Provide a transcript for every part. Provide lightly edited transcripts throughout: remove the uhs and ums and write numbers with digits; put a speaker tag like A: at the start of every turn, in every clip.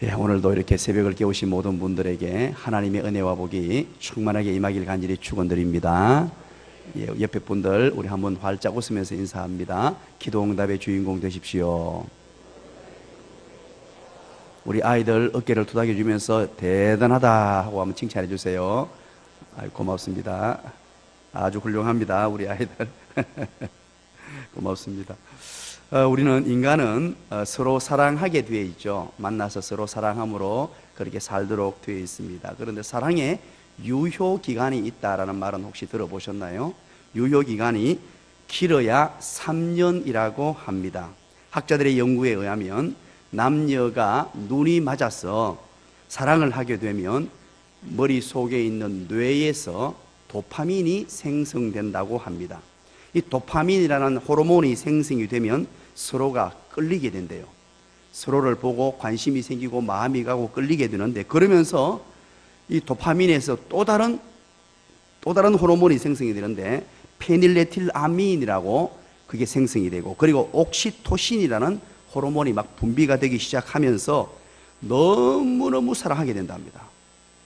A: 예, 오늘도 이렇게 새벽을 깨우신 모든 분들에게 하나님의 은혜와 복이 충만하게 임하길 간절히 축원드립니다. 예, 옆에 분들 우리 한번 활짝 웃으면서 인사합니다. 기도응답의 주인공 되십시오. 우리 아이들 어깨를 토닥여 주면서 대단하다 하고 한번 칭찬해 주세요. 아이, 고맙습니다. 아주 훌륭합니다, 우리 아이들. 고맙습니다. 우리는 인간은 서로 사랑하게 되어 있죠. 만나서 서로 사랑함으로 그렇게 살도록 되어 있습니다. 그런데 사랑에 유효기간이 있다라는 말은 혹시 들어보셨나요? 유효기간이 길어야 3년이라고 합니다. 학자들의 연구에 의하면 남녀가 눈이 맞아서 사랑을 하게 되면 머릿속에 있는 뇌에서 도파민이 생성된다고 합니다. 이 도파민이라는 호르몬이 생성이 되면 서로가 끌리게 된대요. 서로를 보고 관심이 생기고 마음이 가고 끌리게 되는데, 그러면서 이 도파민에서 또 다른 호르몬이 생성이 되는데 페닐레틸아민이라고 그게 생성이 되고, 그리고 옥시토신이라는 호르몬이 막 분비가 되기 시작하면서 너무너무 사랑하게 된답니다.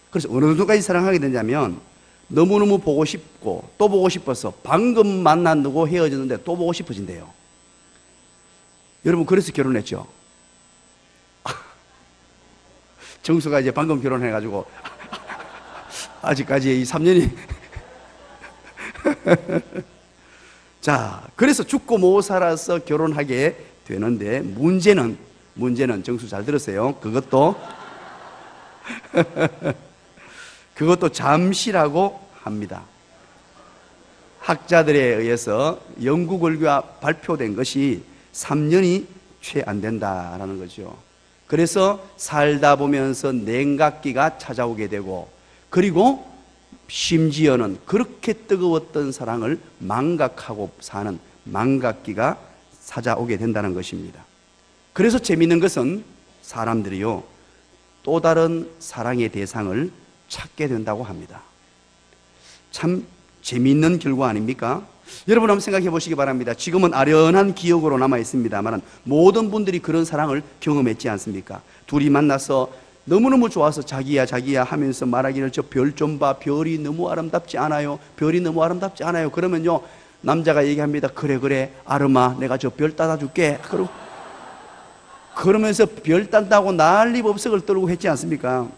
A: 그래서 어느 정도까지 사랑하게 되냐면 너무너무 보고 싶고 또 보고 싶어서 방금 만난 누구 헤어졌는데 또 보고 싶어진대요. 여러분, 그래서 결혼했죠? 정수가 이제 방금 결혼해가지고 아직까지 이 3년이 자, 그래서 죽고 못 살아서 결혼하게 되는데, 문제는 정수 잘 들으세요. 그것도 잠시라고 합니다. 학자들에 의해서 연구 결과 발표된 것이 3년이 채 안 된다라는 거죠. 그래서 살다 보면서 냉각기가 찾아오게 되고, 그리고 심지어는 그렇게 뜨거웠던 사랑을 망각하고 사는 망각기가 찾아오게 된다는 것입니다. 그래서 재미있는 것은 사람들이요, 또 다른 사랑의 대상을 찾게 된다고 합니다. 참 재미있는 결과 아닙니까? 여러분 한번 생각해 보시기 바랍니다. 지금은 아련한 기억으로 남아 있습니다만 모든 분들이 그런 사랑을 경험했지 않습니까? 둘이 만나서 너무너무 좋아서 자기야 하면서 말하기를, 저 별 좀 봐, 별이 너무 아름답지 않아요? 별이 너무 아름답지 않아요? 그러면요, 남자가 얘기합니다. 그래 아름아, 내가 저 별 따다 줄게. 그러면서 별 딴다고 난리법석을 떨고 했지 않습니까?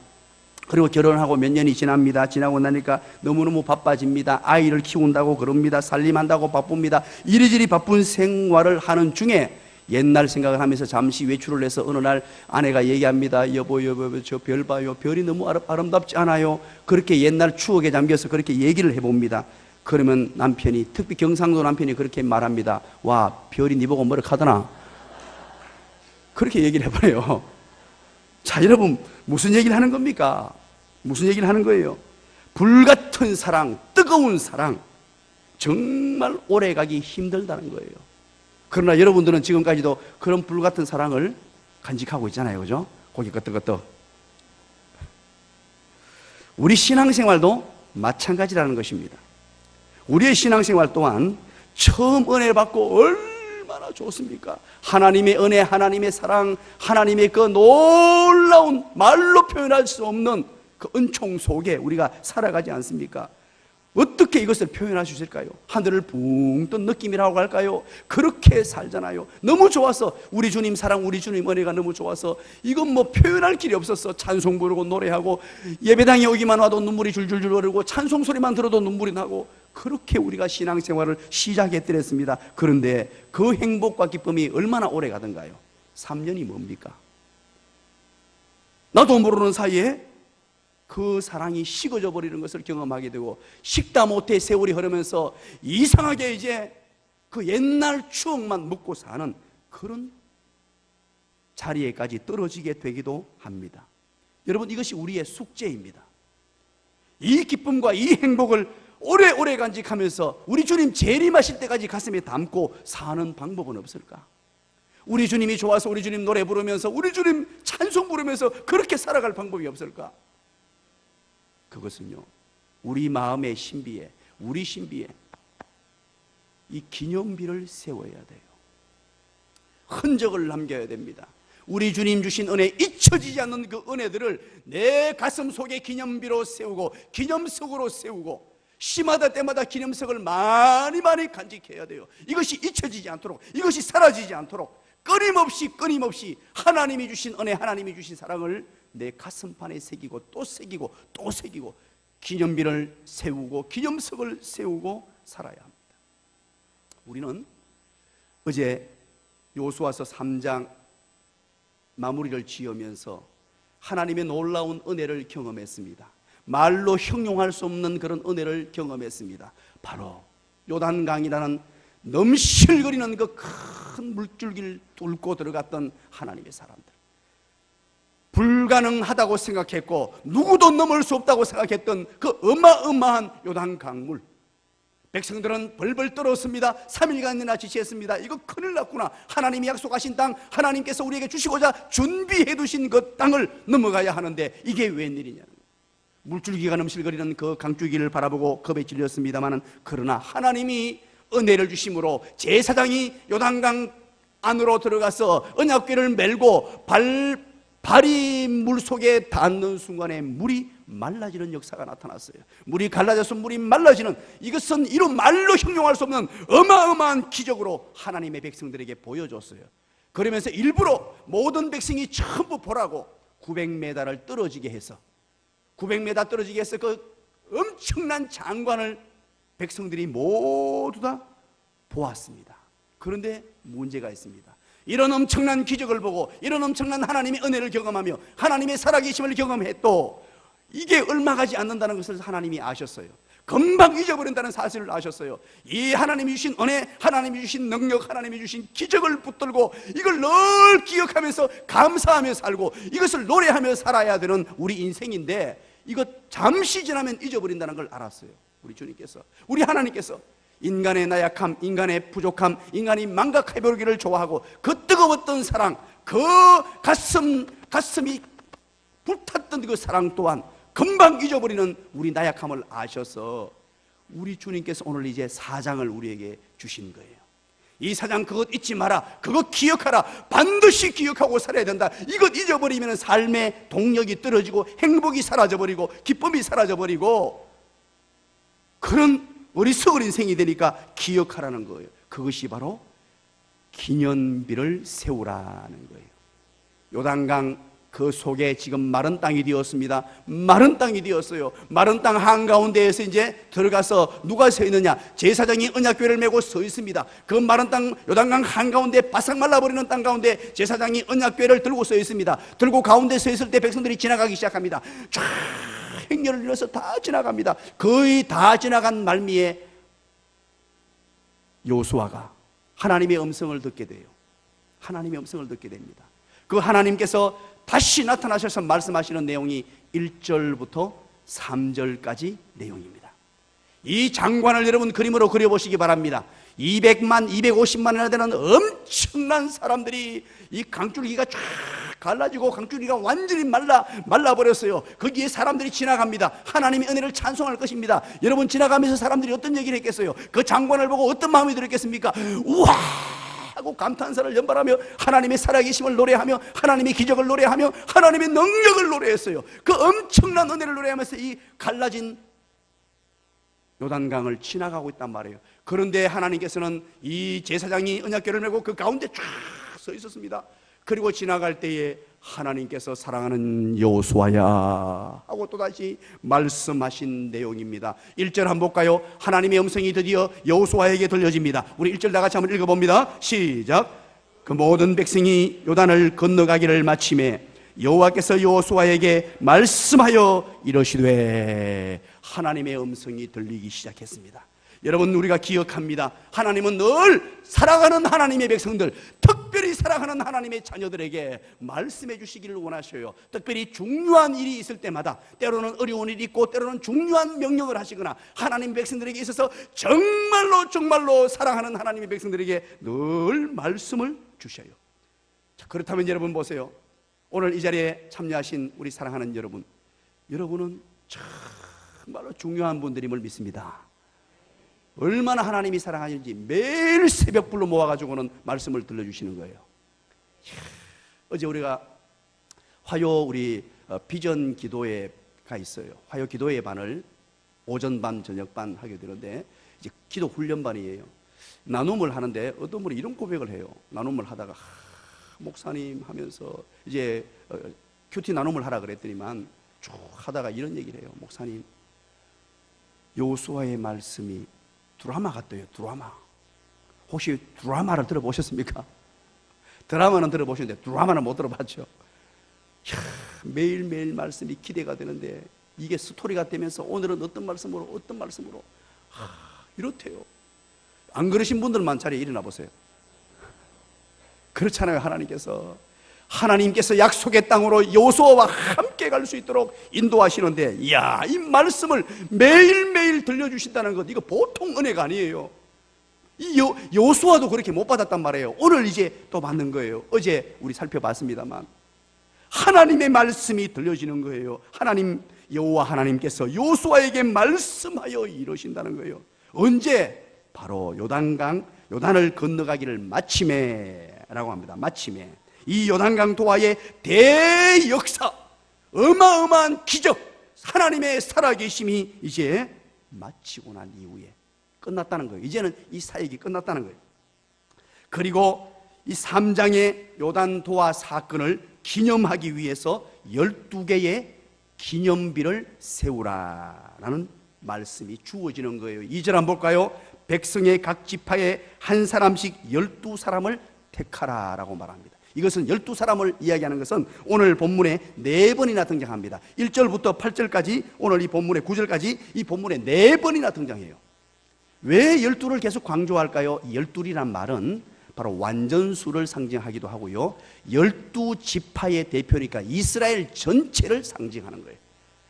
A: 그리고 결혼하고 몇 년이 지납니다. 지나고 나니까 너무너무 바빠집니다. 아이를 키운다고 그럽니다. 살림한다고 바쁩니다. 이리저리 바쁜 생활을 하는 중에 옛날 생각을 하면서 잠시 외출을 해서 어느 날 아내가 얘기합니다. 여보 저 별 봐요. 별이 너무 아름답지 않아요? 그렇게 옛날 추억에 잠겨서 그렇게 얘기를 해봅니다. 그러면 남편이, 특히 경상도 남편이 그렇게 말합니다. 와, 별이 네 보고 뭐라 하더나? 그렇게 얘기를 해버려요. 자, 여러분, 무슨 얘기를 하는 겁니까? 무슨 얘기를 하는 거예요? 불같은 사랑, 뜨거운 사랑, 정말 오래가기 힘들다는 거예요. 그러나 여러분들은 지금까지도 그런 불같은 사랑을 간직하고 있잖아요. 그죠? 고개 끄덕끄덕. 우리 신앙생활도 마찬가지라는 것입니다. 우리의 신앙생활 또한 처음 은혜 받고 얼마나 좋습니까? 하나님의 은혜, 하나님의 사랑, 하나님의 그 놀라운 말로 표현할 수 없는 그 은총 속에 우리가 살아가지 않습니까? 어떻게 이것을 표현할 수 있을까요? 하늘을 붕 뜬 느낌이라고 할까요? 그렇게 살잖아요. 너무 좋아서, 우리 주님 사랑, 우리 주님 은혜가 너무 좋아서 이건 뭐 표현할 길이 없었어. 찬송 부르고 노래하고 예배당에 오기만 와도 눈물이 줄줄줄 흐르고 찬송 소리만 들어도 눈물이 나고, 그렇게 우리가 신앙생활을 시작했더랬습니다. 그런데 그 행복과 기쁨이 얼마나 오래 가던가요? 3년이 뭡니까? 나도 모르는 사이에 그 사랑이 식어져 버리는 것을 경험하게 되고, 식다 못해 세월이 흐르면서 이상하게 이제 그 옛날 추억만 묻고 사는 그런 자리에까지 떨어지게 되기도 합니다. 여러분, 이것이 우리의 숙제입니다. 이 기쁨과 이 행복을 오래오래 간직하면서 우리 주님 재림하실 때까지 가슴에 담고 사는 방법은 없을까? 우리 주님이 좋아서 우리 주님 노래 부르면서, 우리 주님 찬송 부르면서 그렇게 살아갈 방법이 없을까? 그것은요, 우리 마음의 신비에, 우리 신비에 이 기념비를 세워야 돼요. 흔적을 남겨야 됩니다. 우리 주님 주신 은혜, 잊혀지지 않는 그 은혜들을 내 가슴 속에 기념비로 세우고 기념석으로 세우고 시마다 때마다 기념석을 많이 간직해야 돼요. 이것이 잊혀지지 않도록, 이것이 사라지지 않도록 끊임없이 하나님이 주신 은혜, 하나님이 주신 사랑을 내 가슴판에 새기고 또 새기고 또 새기고 기념비를 세우고 기념석을 세우고 살아야 합니다. 우리는 어제 여호수아서 3장 마무리를 지으면서 하나님의 놀라운 은혜를 경험했습니다. 말로 형용할 수 없는 그런 은혜를 경험했습니다. 바로 요단강이라는 넘실거리는 그 큰 물줄기를 뚫고 들어갔던 하나님의 사람들, 불가능하다고 생각했고 누구도 넘을 수 없다고 생각했던 그 어마어마한 요단강물, 백성들은 벌벌 떨었습니다. 3일간이나 지체했습니다. 이거 큰일 났구나. 하나님이 약속하신 땅, 하나님께서 우리에게 주시고자 준비해 두신 그 땅을 넘어가야 하는데 이게 웬일이냐. 물줄기가 넘실거리는 그 강줄기를 바라보고 겁에 질렸습니다마는, 그러나 하나님이 은혜를 주심으로 제사장이 요단강 안으로 들어가서 언약궤를 메고 발이 물 속에 닿는 순간에 물이 말라지는 역사가 나타났어요. 물이 갈라져서 물이 말라지는, 이것은 이루 말로 형용할 수 없는 어마어마한 기적으로 하나님의 백성들에게 보여줬어요. 그러면서 일부러 모든 백성이 전부 보라고 900m를 떨어지게 해서, 900m 떨어지게 해서 그 엄청난 장관을 백성들이 모두 다 보았습니다. 그런데 문제가 있습니다. 이런 엄청난 기적을 보고 이런 엄청난 하나님의 은혜를 경험하며 하나님의 살아계심을 경험해도 이게 얼마 가지 않는다는 것을 하나님이 아셨어요. 금방 잊어버린다는 사실을 아셨어요. 이 하나님이 주신 은혜, 하나님이 주신 능력, 하나님이 주신 기적을 붙들고 이걸 늘 기억하면서 감사하며 살고 이것을 노래하며 살아야 되는 우리 인생인데, 이것 잠시 지나면 잊어버린다는 걸 알았어요. 우리 주님께서, 우리 하나님께서 인간의 나약함, 인간의 부족함, 인간이 망각해버리기를 좋아하고 그 뜨거웠던 사랑, 그 가슴이 불탔던 그 사랑 또한 금방 잊어버리는 우리 나약함을 아셔서 우리 주님께서 오늘 이제 사장을 우리에게 주신 거예요. 이 사장, 그것 잊지 마라, 그것 기억하라, 반드시 기억하고 살아야 된다. 이것 잊어버리면 삶의 동력이 떨어지고 행복이 사라져버리고 기쁨이 사라져버리고 그런 어리석은 인생이 되니까 기억하라는 거예요. 그것이 바로 기념비를 세우라는 거예요. 요단강 그 속에 지금 마른 땅이 되었습니다. 마른 땅이 되었어요. 마른 땅 한가운데에서 이제 들어가서 누가 서 있느냐? 제사장이 언약궤를 메고 서 있습니다. 그 마른 땅, 요단강 한가운데 바싹 말라버리는 땅 가운데 제사장이 언약궤를 들고 서 있습니다. 들고 가운데 서 있을 때 백성들이 지나가기 시작합니다. 쫙 행렬을 이뤄서 다 지나갑니다. 거의 다 지나간 말미에 여호수아가 하나님의 음성을 듣게 돼요. 하나님의 음성을 듣게 됩니다. 그 하나님께서 다시 나타나셔서 말씀하시는 내용이 1절부터 3절까지 내용입니다. 이 장관을 여러분 그림으로 그려보시기 바랍니다. 200만, 250만이나 되는 엄청난 사람들이 이 강줄기가 쫙 갈라지고 강줄기가 완전히 말라버렸어요. 거기에 사람들이 지나갑니다. 하나님의 은혜를 찬송할 것입니다. 여러분, 지나가면서 사람들이 어떤 얘기를 했겠어요? 그 장관을 보고 어떤 마음이 들었겠습니까? 우와 하고 감탄사를 연발하며 하나님의 살아계심을 노래하며 하나님의 기적을 노래하며 하나님의 능력을 노래했어요. 그 엄청난 은혜를 노래하면서 이 갈라진 요단강을 지나가고 있단 말이에요. 그런데 하나님께서는 이 제사장이 언약궤를 메고 그 가운데 쫙 서 있었습니다. 그리고 지나갈 때에 하나님께서 사랑하는 여호수아야 하고 또다시 말씀하신 내용입니다. 1절 한번 볼까요? 하나님의 음성이 드디어 여호수아에게 들려집니다. 우리 1절 다 같이 한번 읽어봅니다. 시작. 그 모든 백성이 요단을 건너가기를 마침에 여호와께서 여호수아에게 말씀하여 이러시되, 하나님의 음성이 들리기 시작했습니다. 여러분, 우리가 기억합니다. 하나님은 늘 사랑하는 하나님의 백성들, 특별히 사랑하는 하나님의 자녀들에게 말씀해 주시기를 원하셔요. 특별히 중요한 일이 있을 때마다, 때로는 어려운 일이 있고 때로는 중요한 명령을 하시거나 하나님 백성들에게 있어서 정말로 사랑하는 하나님의 백성들에게 늘 말씀을 주셔요. 자, 그렇다면 여러분 보세요. 오늘 이 자리에 참여하신 우리 사랑하는 여러분, 여러분은 정말로 중요한 분들임을 믿습니다. 얼마나 하나님이 사랑하시는지 매일 새벽불로 모아가지고는 말씀을 들려주시는 거예요. 어제 우리가 화요 우리 비전 기도회가 있어요. 화요 기도회 반을 오전 반 저녁 반 하게 되는데 이제 기도 훈련반이에요. 나눔을 하는데 어떤 분이 이런 고백을 해요. 나눔을 하다가 목사님 하면서 이제 큐티 나눔을 하라 그랬더니만 쭉 하다가 이런 얘기를 해요. 목사님, 여호수아의 말씀이 드라마 같대요. 드라마. 혹시 드라마를 들어보셨습니까? 드라마는 들어보셨는데 드라마는 못 들어봤죠. 매일매일 말씀이 기대가 되는데 이게 스토리가 되면서 오늘은 어떤 말씀으로 이렇대요. 안 그러신 분들만 자리에 일어나 보세요. 그렇잖아요. 하나님께서 약속의 땅으로 여호수아와 함께 갈 수 있도록 인도하시는데, 이야, 이 말씀을 매일매일 들려주신다는 것, 이거 보통 은혜가 아니에요. 이 여호수아도 그렇게 못 받았단 말이에요. 오늘 이제 또 받는 거예요. 어제 우리 살펴봤습니다만 하나님의 말씀이 들려지는 거예요. 여호와 하나님께서 여호수아에게 말씀하여 이루신다는 거예요. 언제? 바로 요단을 건너가기를 마침에라고 합니다. 마침에. 이 요단강 도하의 대역사, 어마어마한 기적, 하나님의 살아계심이 이제 마치고 난 이후에 끝났다는 거예요. 이제는 이 사역이 끝났다는 거예요. 그리고 이 3장의 요단 도하 사건을 기념하기 위해서 12개의 기념비를 세우라라는 말씀이 주어지는 거예요. 2절 한번 볼까요? 백성의 각 지파에 한 사람씩 12사람을 택하라라고 말합니다. 이것은 12사람을 이야기하는 것은 오늘 본문에 4번이나 등장합니다. 1절부터 8절까지, 오늘 이 본문의 9절까지 이 본문에 4번이나 등장해요. 왜 12를 계속 강조할까요? 12이란 말은 바로 완전수를 상징하기도 하고요, 12지파의 대표니까 이스라엘 전체를 상징하는 거예요.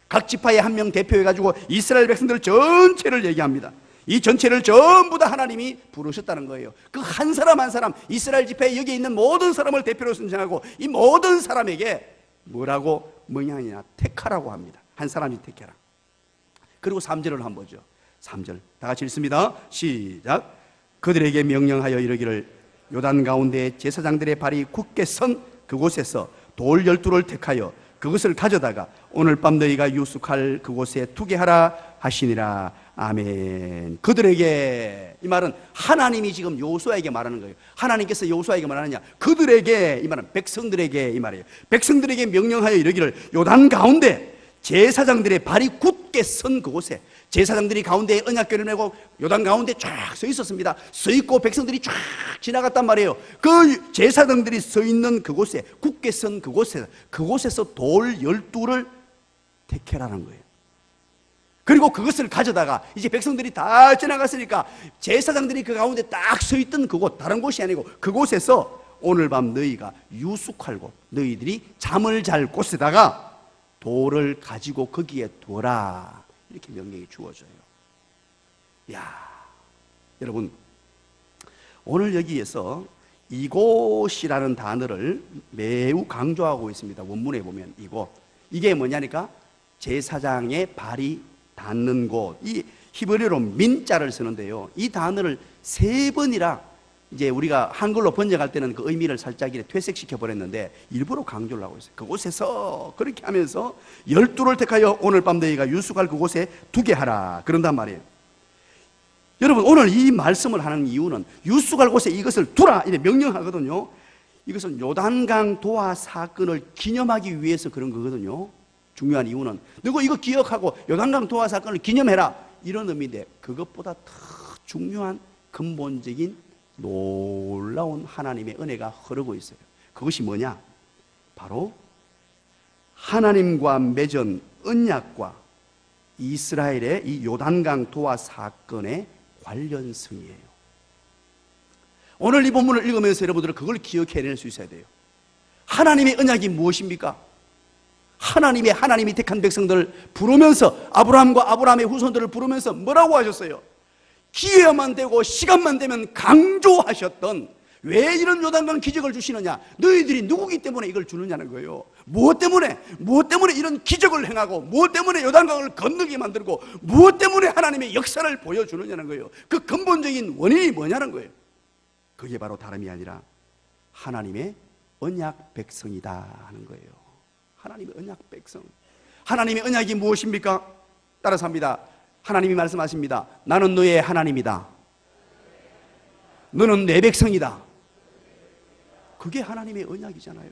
A: 각 지파에 한 명 대표해가지고 이스라엘 백성들 전체를 얘기합니다. 이 전체를 전부 다 하나님이 부르셨다는 거예요. 그 한 사람 한 사람, 이스라엘 지파에 여기 있는 모든 사람을 대표로 선정하고 이 모든 사람에게 뭐냐냐 택하라고 합니다. 한 사람이 택해라. 그리고 3절을 한번 보죠. 3절 다 같이 읽습니다. 시작. 그들에게 명령하여 이르기를 요단 가운데 제사장들의 발이 굳게 선 그곳에서 돌 12를 택하여 그것을 가져다가 오늘 밤 너희가 유숙할 그곳에 두게 하라 하시니라. 아멘. 그들에게, 이 말은 하나님이 지금 여호수아에게 말하는 거예요. 하나님께서 여호수아에게 말하느냐? 그들에게, 이 말은 백성들에게 이 말이에요. 백성들에게 명령하여 이르기를 요단 가운데 제사장들의 발이 굳게 선 그곳에, 제사장들이 가운데에 언약궤를 메고 요단 가운데 쫙 서 있었습니다. 서 있고 백성들이 쫙 지나갔단 말이에요. 그 제사장들이 서 있는 그곳에, 굳게 선 그곳에서 돌 12를 택해라는 거예요. 그리고 그것을 가져다가 이제 백성들이 다 지나갔으니까 제사장들이 그 가운데 딱 서 있던 그곳, 다른 곳이 아니고 그곳에서 오늘 밤 너희가 유숙할 곳, 너희들이 잠을 잘 곳에다가 돌을 가지고 거기에 둬라, 이렇게 명령이 주어져요. 야, 여러분, 오늘 여기에서 이곳이라는 단어를 매우 강조하고 있습니다. 원문에 보면 이곳, 이게 뭐냐니까 제사장의 발이 닿는 곳, 이 히브리어로 민자를 쓰는데요, 이 단어를 3번이라 이제 우리가 한글로 번역할 때는 그 의미를 살짝 이렇게 퇴색시켜 버렸는데 일부러 강조를 하고 있어요. 그곳에서 그렇게 하면서 12를 택하여 오늘 밤 너희가 유숙할 그곳에 두게 하라, 그런단 말이에요. 여러분, 오늘 이 말씀을 하는 이유는 유숙할 곳에 이것을 두라 이렇게 명령하거든요. 이것은 요단강 도하 사건을 기념하기 위해서 그런 거거든요. 중요한 이유는 너가 이거 기억하고 요단강 도하 사건을 기념해라, 이런 의미인데, 그것보다 더 중요한 근본적인 놀라운 하나님의 은혜가 흐르고 있어요. 그것이 뭐냐? 바로 하나님과 맺은 언약과 이스라엘의 이 요단강 도하 사건의 관련성이에요. 오늘 이 본문을 읽으면서 여러분들은 그걸 기억해낼 수 있어야 돼요. 하나님의 언약이 무엇입니까? 하나님이 택한 백성들을 부르면서, 아브라함과 아브라함의 후손들을 부르면서 뭐라고 하셨어요? 기회만 되고 시간만 되면 강조하셨던, 왜 이런 요단강 기적을 주시느냐? 너희들이 누구기 때문에 이걸 주느냐는 거예요. 무엇 때문에 이런 기적을 행하고, 무엇 때문에 요단강을 건너게 만들고, 무엇 때문에 하나님의 역사를 보여주느냐는 거예요. 그 근본적인 원인이 뭐냐는 거예요. 그게 바로 다름이 아니라 하나님의 언약 백성이다 하는 거예요. 하나님의 언약 백성. 하나님의 언약이 무엇입니까? 따라서 합니다. 하나님이 말씀하십니다. 나는 너의 하나님이다. 너는 내 백성이다. 그게 하나님의 언약이잖아요.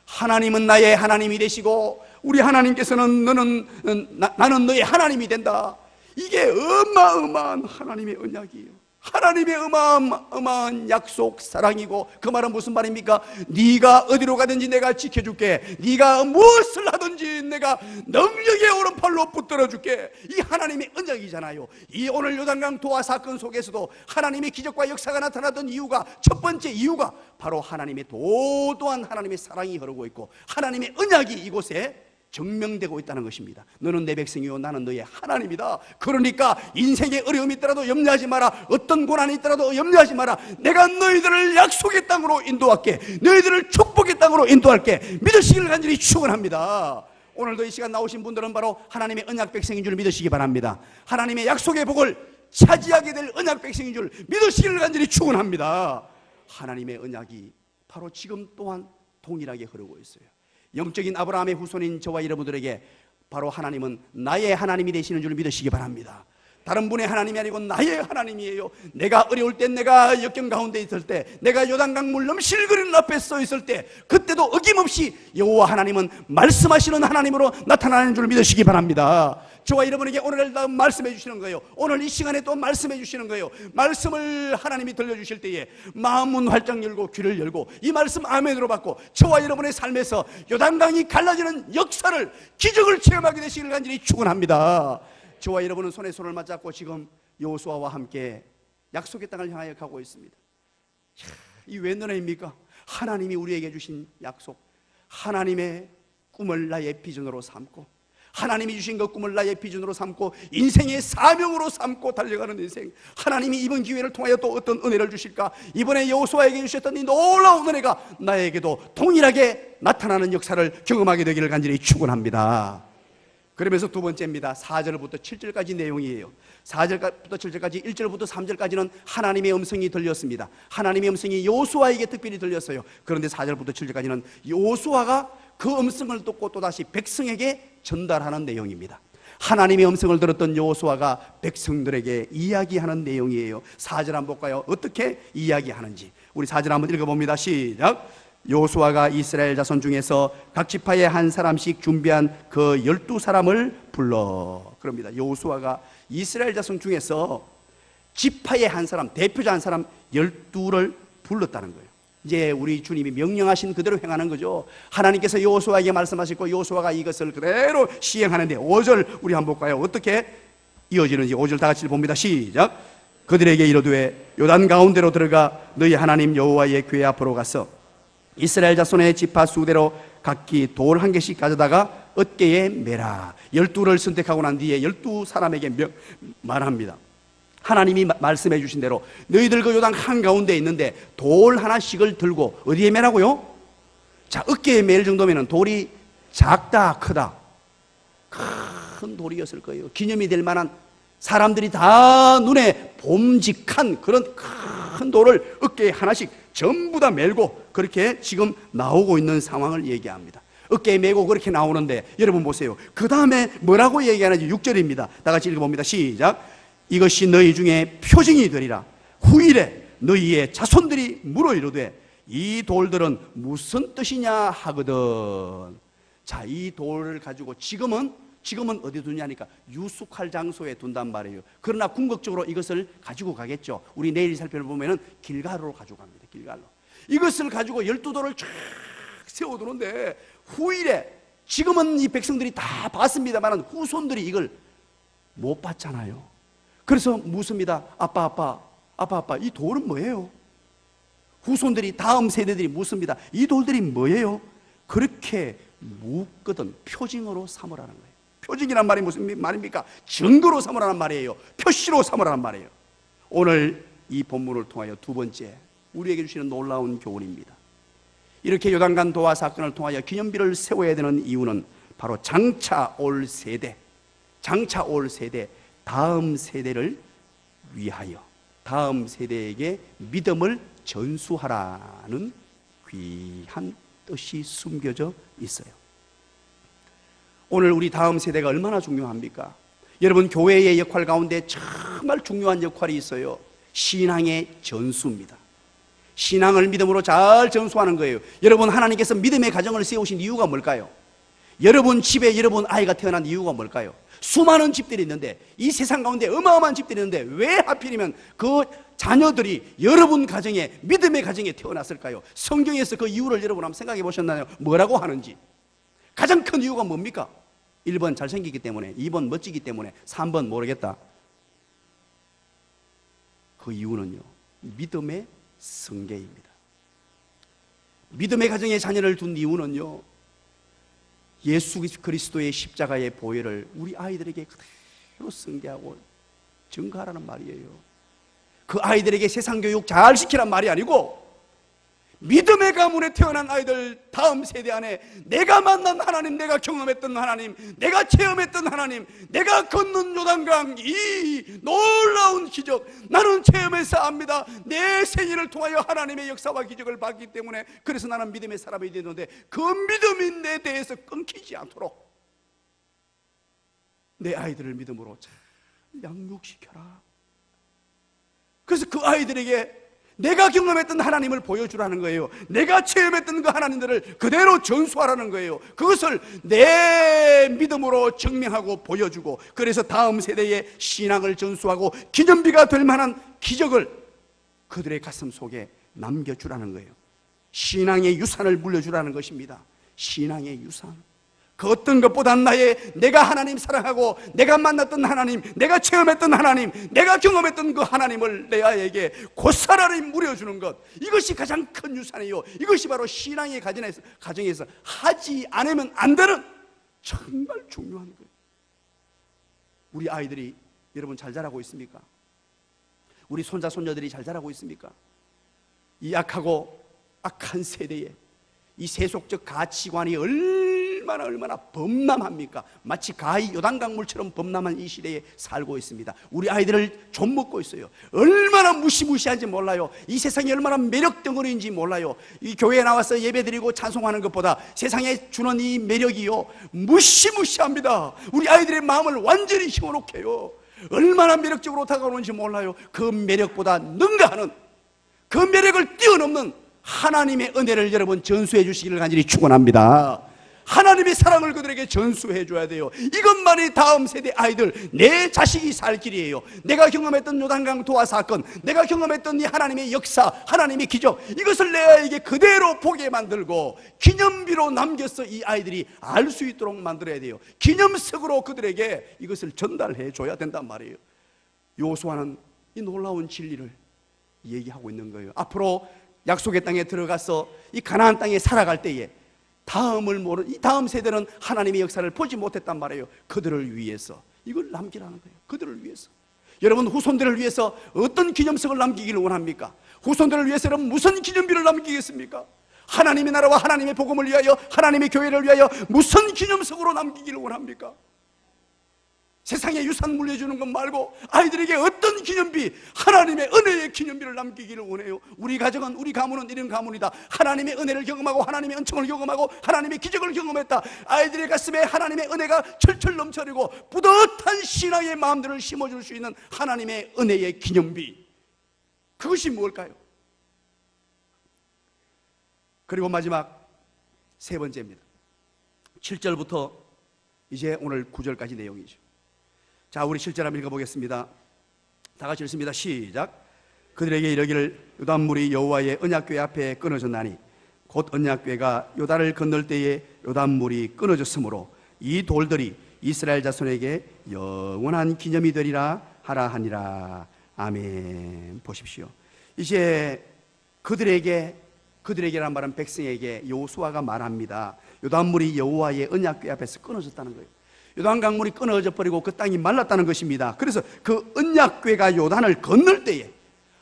A: 하나님은 나의 하나님이 되시고 우리 하나님께서는 나는 너의 하나님이 된다. 이게 어마어마한 하나님의 언약이에요. 하나님의 어마어마한 약속, 사랑이고, 그 말은 무슨 말입니까? 네가 어디로 가든지 내가 지켜줄게. 네가 무엇을 하든지 내가 능력의 오른팔로 붙들어줄게. 이 하나님의 언약이잖아요. 이 오늘 요단강 도화 사건 속에서도 하나님의 기적과 역사가 나타났던 이유가, 첫 번째 이유가 바로 하나님의 도도한 하나님의 사랑이 흐르고 있고 하나님의 언약이 이곳에 증명되고 있다는 것입니다. 너는 내 백성이요 나는 너의 하나님이다. 그러니까 인생에 어려움이 있더라도 염려하지 마라. 어떤 고난이 있더라도 염려하지 마라. 내가 너희들을 약속의 땅으로 인도할게. 너희들을 축복의 땅으로 인도할게. 믿으시기를 간절히 축원합니다. 오늘도 이 시간 나오신 분들은 바로 하나님의 언약 백성인 줄 믿으시기 바랍니다. 하나님의 약속의 복을 차지하게 될 언약 백성인 줄 믿으시기를 간절히 축원합니다. 하나님의 언약이 바로 지금 또한 동일하게 흐르고 있어요. 영적인 아브라함의 후손인 저와 여러분들에게 바로 하나님은 나의 하나님이 되시는 줄 믿으시기 바랍니다. 다른 분의 하나님이 아니고 나의 하나님이에요. 내가 어려울 때, 내가 역경 가운데 있을 때, 내가 요단강 물 넘실거리는 앞에 서 있을 때, 그때도 어김없이 여호와 하나님은 말씀하시는 하나님으로 나타나는 줄 믿으시기 바랍니다. 저와 여러분에게 오늘 말씀해 주시는 거예요. 오늘 이 시간에 또 말씀해 주시는 거예요. 말씀을 하나님이 들려주실 때에 마음문 활짝 열고 귀를 열고 이 말씀 아멘으로 받고 저와 여러분의 삶에서 요단강이 갈라지는 역사를, 기적을 체험하게 되시기를 간절히 축원합니다. 저와 여러분은 손에 손을 맞잡고 지금 여호수아와 함께 약속의 땅을 향하여 가고 있습니다. 이 웬 은혜입니까? 하나님이 우리에게 주신 약속, 하나님의 꿈을 나의 비전으로 삼고, 하나님이 주신 그 꿈을 나의 비전으로 삼고 인생의 사명으로 삼고 달려가는 인생. 하나님이 이번 기회를 통하여 또 어떤 은혜를 주실까? 이번에 여호수아에게 주셨던 이 놀라운 은혜가 나에게도 동일하게 나타나는 역사를 경험하게 되기를 간절히 축원합니다. 그러면서 두 번째입니다. 4절부터 7절까지 내용이에요. 4절부터 7절까지, 1절부터 3절까지는 하나님의 음성이 들렸습니다. 하나님의 음성이 여호수아에게 특별히 들렸어요. 그런데 4절부터 7절까지는 여호수아가 그 음성을 듣고 또다시 백성에게 전달하는 내용입니다. 하나님의 음성을 들었던 여호수아가 백성들에게 이야기하는 내용이에요. 4절 한번 볼까요? 어떻게 이야기하는지. 우리 4절 한번 읽어봅니다. 시작. 여호수아가 이스라엘 자손 중에서 각 지파에 한 사람씩 준비한 그 12사람을 불러. 그럽니다. 여호수아가 이스라엘 자손 중에서 지파에 한 사람, 대표자 한 사람 12를 불렀다는 거예요. 이제 우리 주님이 명령하신 그대로 행하는 거죠. 하나님께서 여호수아에게 말씀하셨고 여호수아가 이것을 그대로 시행하는데 5절 우리 한번 볼까요? 어떻게 이어지는지 5절 다 같이 봅니다. 시작. 그들에게 이르되 요단 가운데로 들어가 너희 하나님 여호와의 궤 앞으로 가서 이스라엘 자손의 지파 수대로 각기 돌 한 개씩 가져다가 어깨에 매라. 12를 선택하고 난 뒤에 12사람에게 말합니다. 하나님이 말씀해 주신 대로 너희들 그 요단 한가운데 있는데 돌 하나씩을 들고 어디에 매라고요? 자, 어깨에 맬 정도면 돌이 작다 크다? 큰 돌이었을 거예요. 기념이 될 만한, 사람들이 다 눈에 봄직한 그런 큰 돌을 어깨에 하나씩 전부 다 메고 그렇게 지금 나오고 있는 상황을 얘기합니다. 어깨에 메고 그렇게 나오는데 여러분 보세요. 그 다음에 뭐라고 얘기하는지 6절입니다. 다 같이 읽어봅니다. 시작. 이것이 너희 중에 표징이 되리라. 후일에 너희의 자손들이 물어 이르되 이 돌들은 무슨 뜻이냐 하거든. 자, 이 돌을 가지고 지금은 어디 두냐니까 유숙할 장소에 둔단 말이에요. 그러나 궁극적으로 이것을 가지고 가겠죠. 우리 내일 살펴보면은 길갈로 가지고 갑니다. 길갈로. 이것을 가지고 12돌을 쫙 세워두는데 후일에, 지금은 이 백성들이 다 봤습니다만 후손들이 이걸 못 봤잖아요. 그래서 묻습니다. 아빠, 이 돌은 뭐예요? 후손들이, 다음 세대들이 묻습니다. 이 돌들이 뭐예요? 그렇게 묻거든 표징으로 삼으라는 거예요. 표징이란 말이 무슨 말입니까? 증거로 삼으라는 말이에요. 표시로 삼으라는 말이에요. 오늘 이 본문을 통하여 두 번째 우리에게 주시는 놀라운 교훈입니다. 이렇게 요단강 도화 사건을 통하여 기념비를 세워야 되는 이유는 바로 장차 올 세대, 다음 세대를 위하여, 다음 세대에게 믿음을 전수하라는 귀한 뜻이 숨겨져 있어요. 오늘 우리 다음 세대가 얼마나 중요합니까? 여러분, 교회의 역할 가운데 정말 중요한 역할이 있어요. 신앙의 전수입니다. 신앙을 믿음으로 잘 전수하는 거예요. 여러분, 하나님께서 믿음의 가정을 세우신 이유가 뭘까요? 여러분 집에 여러분 아이가 태어난 이유가 뭘까요? 수많은 집들이 있는데, 이 세상 가운데 어마어마한 집들이 있는데 왜 하필이면 그 자녀들이 여러분 가정에, 믿음의 가정에 태어났을까요? 성경에서 그 이유를 여러분 한번 생각해 보셨나요? 뭐라고 하는지. 가장 큰 이유가 뭡니까? 1번 잘생기기 때문에, 2번 멋지기 때문에, 3번 모르겠다. 그 이유는요, 믿음의 승계입니다. 믿음의 가정에 자녀를 둔 이유는요, 예수 그리스도의 십자가의 보혈을 우리 아이들에게 그대로 승계하고 증거하라는 말이에요. 그 아이들에게 세상 교육 잘 시키란 말이 아니고, 믿음의 가문에 태어난 아이들 다음 세대 안에 내가 만난 하나님, 내가 경험했던 하나님, 내가 체험했던 하나님, 내가 걷는 요단강 이 놀라운 기적, 나는 체험해서 압니다. 내 생일을 통하여 하나님의 역사와 기적을 봤기 때문에, 그래서 나는 믿음의 사람이 되는데, 그 믿음이 내 대해서 끊기지 않도록 내 아이들을 믿음으로 잘 양육시켜라. 그래서 그 아이들에게 내가 경험했던 하나님을 보여주라는 거예요. 내가 체험했던 그 하나님들을 그대로 전수하라는 거예요. 그것을 내 믿음으로 증명하고 보여주고, 그래서 다음 세대의 신앙을 전수하고 기념비가 될 만한 기적을 그들의 가슴 속에 남겨주라는 거예요. 신앙의 유산을 물려주라는 것입니다. 신앙의 유산. 그 어떤 것보다 내가 하나님 사랑하고, 내가 만났던 하나님, 내가 체험했던 하나님, 내가 경험했던 그 하나님을 내 아이에게 고스란히 물려주는 것, 이것이 가장 큰 유산이에요. 이것이 바로 신앙의 가정에서 하지 않으면 안 되는 정말 중요한 거예요. 우리 아이들이 여러분 잘 자라고 있습니까? 우리 손자 손녀들이 잘 자라고 있습니까? 이 악하고 악한 세대에 이 세속적 가치관이 얼마나 범람합니까? 마치 가히 요단강물처럼 범람한 이 시대에 살고 있습니다. 우리 아이들을 좀 먹고 있어요. 얼마나 무시무시한지 몰라요. 이 세상이 얼마나 매력 덩어리인지 몰라요. 이 교회에 나와서 예배드리고 찬송하는 것보다 세상에 주는 이 매력이요, 무시무시합니다. 우리 아이들의 마음을 완전히 희원케 해요. 얼마나 매력적으로 다가오는지 몰라요. 그 매력보다 능가하는, 그 매력을 뛰어넘는 하나님의 은혜를 여러분 전수해 주시기를 간절히 축원합니다. 하나님의 사랑을 그들에게 전수해 줘야 돼요. 이것만이 다음 세대 아이들, 내 자식이 살 길이에요. 내가 경험했던 요단강 도화 사건, 내가 경험했던 이 하나님의 역사, 하나님의 기적, 이것을 내 아이에게 그대로 보게 만들고 기념비로 남겨서 이 아이들이 알 수 있도록 만들어야 돼요. 기념석으로 그들에게 이것을 전달해 줘야 된단 말이에요. 요수아는 이 놀라운 진리를 얘기하고 있는 거예요. 앞으로 약속의 땅에 들어가서 이 가나안 땅에 살아갈 때에 이 다음 세대는 하나님의 역사를 보지 못했단 말이에요. 그들을 위해서 이걸 남기라는 거예요. 그들을 위해서. 여러분, 후손들을 위해서 어떤 기념석을 남기기를 원합니까? 후손들을 위해서는 무슨 기념비를 남기겠습니까? 하나님의 나라와 하나님의 복음을 위하여, 하나님의 교회를 위하여 무슨 기념석으로 남기기를 원합니까? 세상에 유산 물려주는 것 말고 아이들에게 어떤 기념비, 하나님의 은혜의 기념비를 남기기를 원해요. 우리 가정은, 우리 가문은 이런 가문이다. 하나님의 은혜를 경험하고 하나님의 은총을 경험하고 하나님의 기적을 경험했다. 아이들의 가슴에 하나님의 은혜가 철철 넘쳐리고 뿌듯한 신앙의 마음들을 심어줄 수 있는 하나님의 은혜의 기념비, 그것이 무엇일까요? 그리고 마지막 세 번째입니다. 7절부터 이제 오늘 9절까지 내용이죠. 자, 우리 7절 한번 읽어보겠습니다. 다 같이 읽습니다. 시작. 그들에게 이르기를 요단물이 여호와의 언약궤 앞에 끊어졌나니 곧 언약궤가 요단을 건널 때에 요단물이 끊어졌으므로 이 돌들이 이스라엘 자손에게 영원한 기념이 되리라 하라 하니라. 아멘. 보십시오. 이제 그들에게란 말은 백성에게 여호수아가 말합니다. 요단물이 여호와의 언약궤 앞에서 끊어졌다는 거예요. 요단강물이 끊어져 버리고 그 땅이 말랐다는 것입니다. 그래서 그 언약궤가 요단을 건널 때에,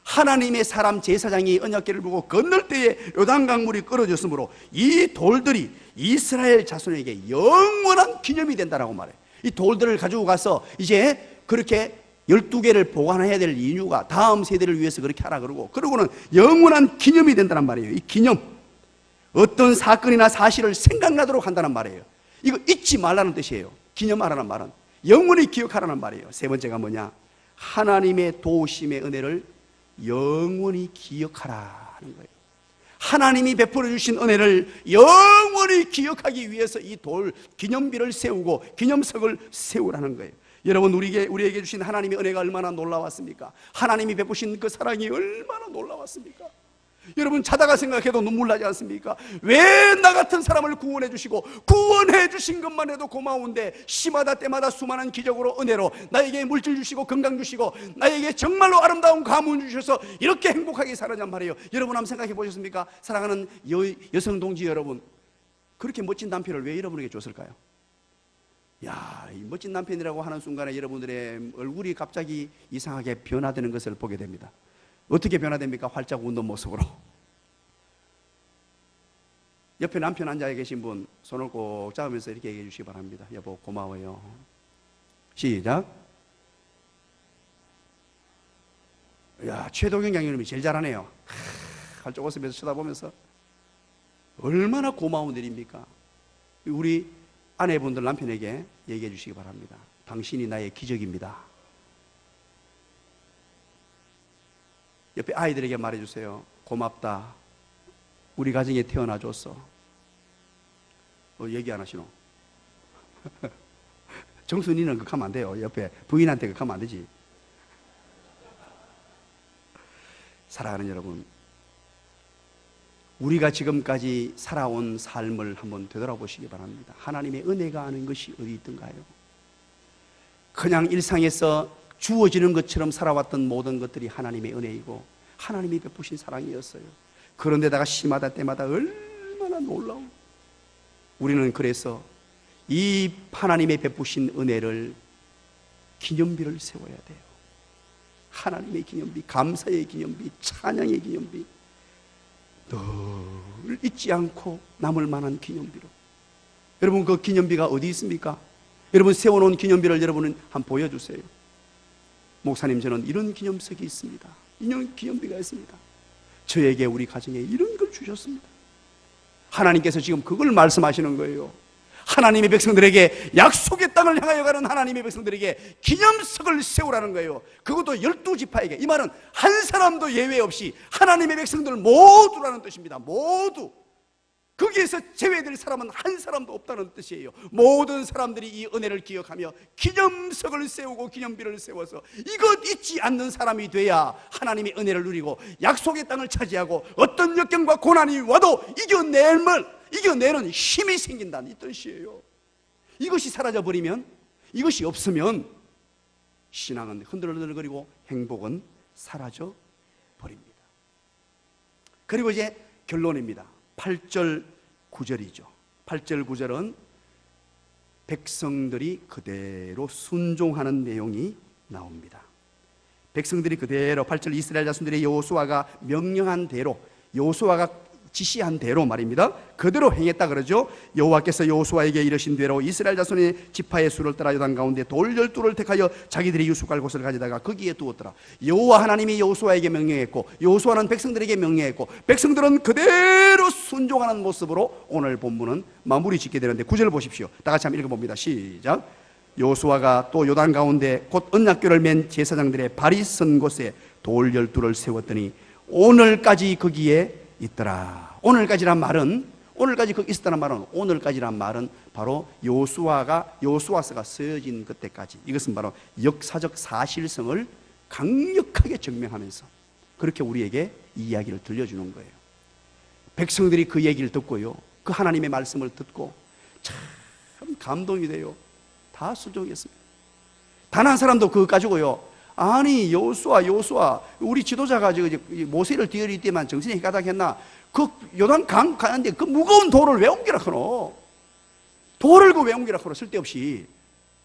A: 하나님의 사람 제사장이 언약궤를 보고 건널 때에 요단강물이 끊어졌으므로 이 돌들이 이스라엘 자손에게 영원한 기념이 된다라고 말해요. 이 돌들을 가지고 가서 이제 그렇게 12개를 보관해야 될 이유가 다음 세대를 위해서 그렇게 하라 그러고는 영원한 기념이 된다는 말이에요. 이 기념, 어떤 사건이나 사실을 생각나도록 한다는 말이에요. 이거 잊지 말라는 뜻이에요. 기념하라는 말은 영원히 기억하라는 말이에요. 세 번째가 뭐냐? 하나님의 도우심의 은혜를 영원히 기억하라는 거예요. 하나님이 베풀어 주신 은혜를 영원히 기억하기 위해서 이 돌 기념비를 세우고 기념석을 세우라는 거예요. 여러분, 우리에게 주신 하나님의 은혜가 얼마나 놀라웠습니까? 하나님이 베푸신 그 사랑이 얼마나 놀라웠습니까? 여러분, 자다가 생각해도 눈물 나지 않습니까? 왜 나 같은 사람을 구원해 주시고, 구원해 주신 것만 해도 고마운데 시마다 때마다 수많은 기적으로 은혜로 나에게 물질 주시고 건강 주시고 나에게 정말로 아름다운 가문 주셔서 이렇게 행복하게 살았냔 말이에요. 여러분, 한번 생각해 보셨습니까? 사랑하는 여성 동지 여러분, 그렇게 멋진 남편을 왜 여러분에게 줬을까요? 야, 이 멋진 남편이라고 하는 순간에 여러분들의 얼굴이 갑자기 이상하게 변화되는 것을 보게 됩니다. 어떻게 변화됩니까? 활짝 웃는 모습으로. 옆에 남편 앉아 계신 분 손을 꼭 잡으면서 이렇게 얘기해 주시기 바랍니다. 여보, 고마워요. 시작. 야, 최도경 장님이 제일 잘하네요. 활짝 웃으면서 쳐다보면서 얼마나 고마운 일입니까? 우리 아내분들 남편에게 얘기해 주시기 바랍니다. 당신이 나의 기적입니다. 옆에 아이들에게 말해주세요. 고맙다. 우리 가정에 태어나줘서. 얘기 안 하시노? 정순이는 그렇게 하면 안 돼요. 옆에 부인한테 그렇게 하면 안 되지. 사랑하는 여러분, 우리가 지금까지 살아온 삶을 한번 되돌아보시기 바랍니다. 하나님의 은혜가 아는 것이 어디 있던가요? 그냥 일상에서 주어지는 것처럼 살아왔던 모든 것들이 하나님의 은혜이고 하나님이 베푸신 사랑이었어요. 그런데다가 시마다 때마다 얼마나 놀라워. 우리는 그래서 이 하나님의 베푸신 은혜를 기념비를 세워야 돼요. 하나님의 기념비, 감사의 기념비, 찬양의 기념비, 늘 잊지 않고 남을 만한 기념비로. 여러분, 그 기념비가 어디 있습니까? 여러분, 세워놓은 기념비를 여러분은 한번 보여주세요. 목사님, 저는 이런 기념석이 있습니다. 이런 기념비가 있습니다. 저에게, 우리 가정에 이런 걸 주셨습니다. 하나님께서 지금 그걸 말씀하시는 거예요. 하나님의 백성들에게, 약속의 땅을 향하여 가는 하나님의 백성들에게 기념석을 세우라는 거예요. 그것도 12지파에게. 이 말은 한 사람도 예외 없이 하나님의 백성들 모두라는 뜻입니다. 모두. 거기에서 제외될 사람은 한 사람도 없다는 뜻이에요. 모든 사람들이 이 은혜를 기억하며 기념석을 세우고 기념비를 세워서 이것 잊지 않는 사람이 돼야 하나님의 은혜를 누리고 약속의 땅을 차지하고 어떤 역경과 고난이 와도 이겨내는 힘이 생긴다는 이 뜻이에요. 이것이 사라져버리면, 이것이 없으면 신앙은 흔들흔들거리고 행복은 사라져버립니다. 그리고 이제 결론입니다. 8절 9절이죠. 8절 9절은 백성들이 그대로 순종하는 내용이 나옵니다. 백성들이 그대로 8절 이스라엘 자손들이 여호수아가 명령한 대로, 여호수아가 지시한 대로 말입니다. 그대로 행했다 그러죠. 여호와께서 여호수아에게 이르신 대로 이스라엘 자손의 지파의 수를 따라 요단 가운데 돌 12를 택하여 자기들이 유숙할 곳을 가져다가 거기에 두었더라. 여호와 하나님이 여호수아에게 명령했고 여호수아는 백성들에게 명령했고 백성들은 그대로 순종하는 모습으로 오늘 본문은 마무리 짓게 되는데 9절 보십시오. 다 같이 한번 읽어봅니다. 시작. 여호수아가 또 요단 가운데 곧 언약궤를 맨 제사장들의 발이 선 곳에 돌 12를 세웠더니 오늘까지 거기에 있더라. 오늘까지란 말은, 오늘까지 거기 있었다는 말은, 오늘까지란 말은 바로 여호수아서가 쓰여진 그때까지, 이것은 바로 역사적 사실성을 강력하게 증명하면서 그렇게 우리에게 이야기를 들려주는 거예요. 백성들이 그 얘기를 듣고요, 그 하나님의 말씀을 듣고 참 감동이 돼요. 다 순종했습니다. 단 한 사람도 그거 가지고요, 아니 여호수아 우리 지도자가 모세를 뒤에 때만 정신이 가닥했나, 그 요단 강 가는데 그 무거운 돌을 왜 옮기라 하노? 돌을 왜 옮기라 하노? 쓸데없이.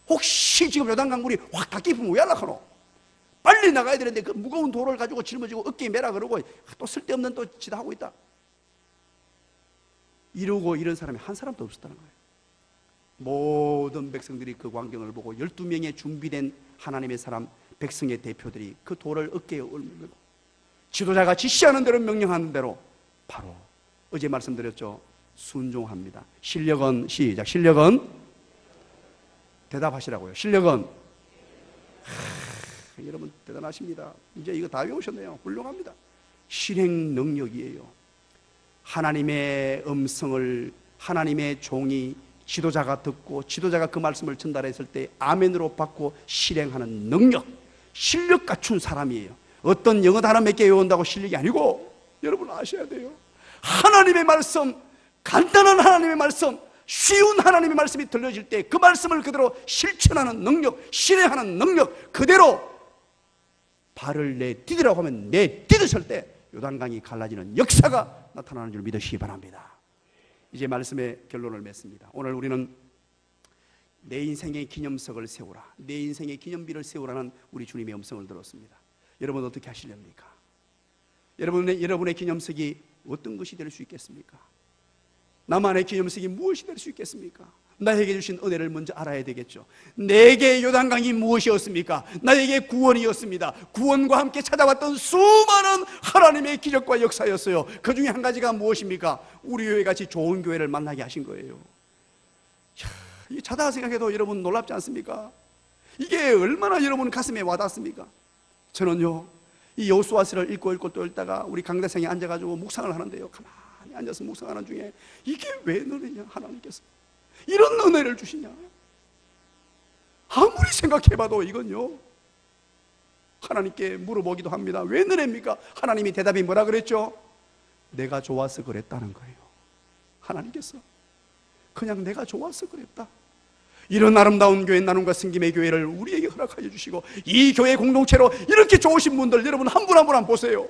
A: 혹시 지금 요단 강물이 확 닫히면 왜 하려 하노? 빨리 나가야 되는데 그 무거운 돌을 가지고 짊어지고 어깨에 매라 그러고 또 쓸데없는 또 짓 하고 있다. 이러고 이런 사람이 한 사람도 없었다는 거예요. 모든 백성들이 그 광경을 보고 12명의 준비된 하나님의 사람, 백성의 대표들이 그 돌을 어깨에 옮기고 지도자가 지시하는 대로, 명령하는 대로 바로 어제 말씀드렸죠. 순종합니다. 실력은 시작. 실력은 대답하시라고요. 실력은 여러분 대단하십니다. 이제 이거 다 외우셨네요. 훌륭합니다. 실행 능력이에요. 하나님의 음성을 하나님의 종이 지도자가 듣고 지도자가 그 말씀을 전달했을 때 아멘으로 받고 실행하는 능력, 실력 갖춘 사람이에요. 어떤 영어 단어 몇 개 외운다고 실력이 아니고 여러분 아셔야 돼요. 하나님의 말씀, 간단한 하나님의 말씀, 쉬운 하나님의 말씀이 들려질 때 그 말씀을 그대로 실천하는 능력, 실행하는 능력, 그대로 발을 내디디라고 하면 내디디실 때 요단강이 갈라지는 역사가 나타나는 줄 믿으시기 바랍니다. 이제 말씀의 결론을 맺습니다. 오늘 우리는 내 인생의 기념석을 세우라, 내 인생의 기념비를 세우라는 우리 주님의 음성을 들었습니다. 여러분 어떻게 하시렵니까? 여러분의 기념석이 어떤 것이 될 수 있겠습니까? 나만의 기념석이 무엇이 될 수 있겠습니까? 나에게 주신 은혜를 먼저 알아야 되겠죠. 내게 요단강이 무엇이었습니까? 나에게 구원이었습니다. 구원과 함께 찾아왔던 수많은 하나님의 기적과 역사였어요. 그 중에 한 가지가 무엇입니까? 우리 교회 같이 좋은 교회를 만나게 하신 거예요. 이게 자다가 생각해도 여러분 놀랍지 않습니까? 이게 얼마나 여러분 가슴에 와닿습니까? 저는요, 이 여호수아서를 읽고 또 읽다가 우리 강대상에 앉아가지고 묵상을 하는데요, 가만히 앉아서 묵상하는 중에 이게 왜 너냐, 하나님께서 이런 은혜를 주시냐? 아무리 생각해봐도 이건요, 하나님께 물어보기도 합니다. 왜 은혜입니까? 하나님이 대답이 뭐라 그랬죠? 내가 좋아서 그랬다는 거예요. 하나님께서 그냥 내가 좋아서 그랬다. 이런 아름다운 교회, 나눔과 섬김의 교회를 우리에게 허락하여 주시고 이 교회 공동체로 이렇게 좋으신 분들 여러분 한 분 한 분 보세요.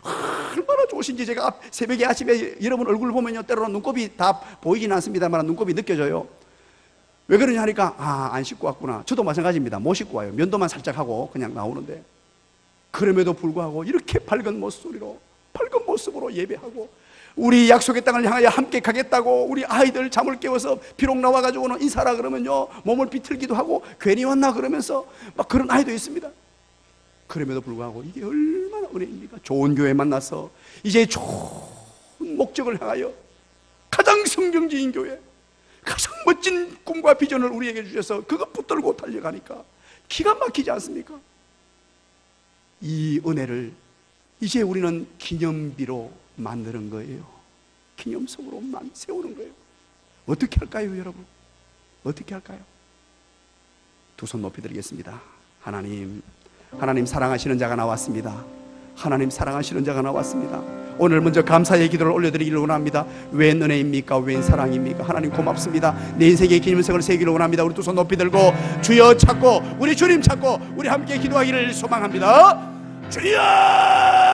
A: 얼마나 좋으신지 제가 새벽에 아침에 여러분 얼굴 보면요, 때로는 눈곱이 다 보이진 않습니다만 눈곱이 느껴져요. 왜 그러냐 하니까 안 씻고 왔구나. 저도 마찬가지입니다. 못 씻고 와요. 면도만 살짝 하고 그냥 나오는데 그럼에도 불구하고 이렇게 밝은 모습으로 예배하고 우리 약속의 땅을 향하여 함께 가겠다고 우리 아이들 잠을 깨워서 비록 나와가지고는 인사라 그러면요 몸을 비틀기도 하고 괜히 왔나 그러면서 막 그런 아이도 있습니다. 그럼에도 불구하고 이게 얼마나 은혜입니까? 좋은 교회 만나서 이제 좋은 목적을 향하여 가장 성경적인 교회, 가장 멋진 꿈과 비전을 우리에게 주셔서 그것 붙들고 달려가니까 기가 막히지 않습니까? 이 은혜를 이제 우리는 기념비로 만드는 거예요. 기념석으로만 세우는 거예요. 어떻게 할까요, 여러분? 어떻게 할까요? 두 손 높이 드리겠습니다. 하나님 사랑하시는 자가 나왔습니다. 하나님 사랑하시는 자가 나왔습니다. 오늘 먼저 감사의 기도를 올려드리기를 원합니다. 웬 은혜입니까? 웬 사랑입니까? 하나님 고맙습니다. 내 인생의 기념석을 세우기를 원합니다. 우리 두 손 높이 들고 주여 찾고 우리 주님 찾고 우리 함께 기도하기를 소망합니다. 주여!